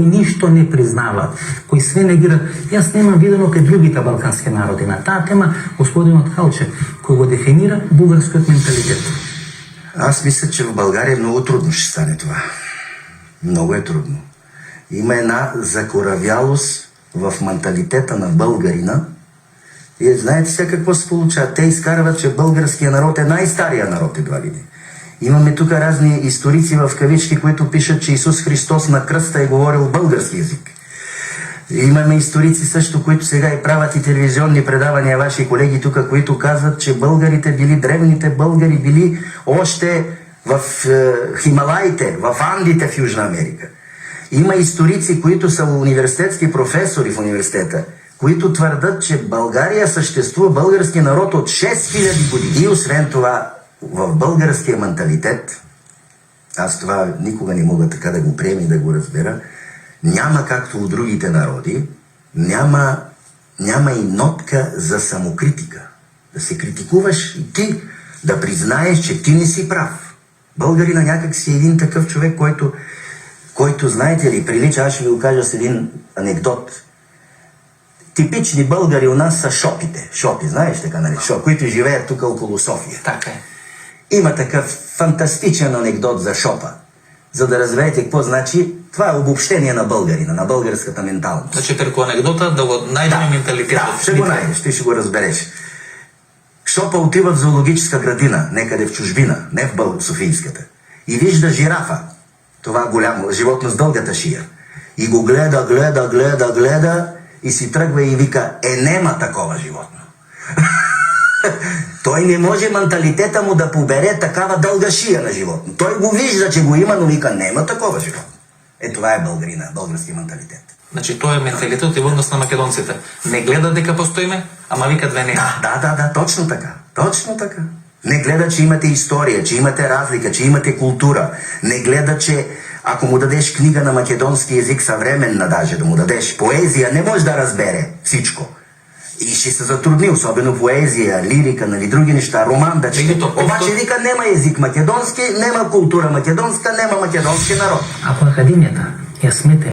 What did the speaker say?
кои ништо не признаваат, кои све негираат. Јас немам видено кај другите балкански народи на таа тема господинот Халчев, кој го дефинира бугарскиот менталитет. Аз мисля, че в България много трудно ще стане това. Много е трудно. Има една закоравялост в менталитета на българина. И знаете сега какво се получава? Те изкарват, че българския народ е най-стария народ едва ли не. Имаме тук разни историци в кавички, които пишат, че Исус Христос на кръста е говорил български език. Имаме историци също, които сега и правят и телевизионни предавания, ваши колеги тук, които казват, че българите били, древните българи били още в Хималаите, в Андите в Южна Америка. Има историци, които са университетски професори в университета, които твърдат, че България съществува български народ от 6000 години. И освен това, в българския менталитет, аз това никога не мога така да го приема и да го разбера, няма както у другите народи, няма и нотка за самокритика. Да се критикуваш и ти да признаеш, че ти не си прав. Българина някак си е един такъв човек, който, знаете ли, прилича, аз ще ви го кажа с един анекдот. Типични българи у нас са шопите. Шопи, знаеш така, нали? Шоп, които живеят тук около София. Така е. Има такъв фантастичен анекдот за шопа. За да разберете какво значи, това е обобщение на българина, на българската менталност. Значи, преко анекдота да го найдем менталитета. Да, ще го найдеш, ти ще го разбереш. Шопа отива в зоологическа градина, некъде в чужбина, не в Софийската. И вижда жирафа, това голямо животно с дългата шия. И го гледа и си тръгва и вика, нема такова животно. Той не може менталитета му да побере такава дълга шия на животно. Той го вижда, че го има, но вика, нема такова животно. Това е българина, български менталитет. Значи, той е менталитет и вънност на македонците. Не гледа дека постоиме, ама вика две не. Да, точно така. Точно така. Не гледа, че имате история, че имате разлика, че имате култура. Не гледа, че ако му дадеш книга на македонски език, съвременна даже да му дадеш поезия, не може да разбере всичко. И ще се затрудни, особено поезия, лирика, нали, други неща, роман да чете. Обаче вика, нема език македонски, нема култура македонска, нема македонски народ. Ако академията я смете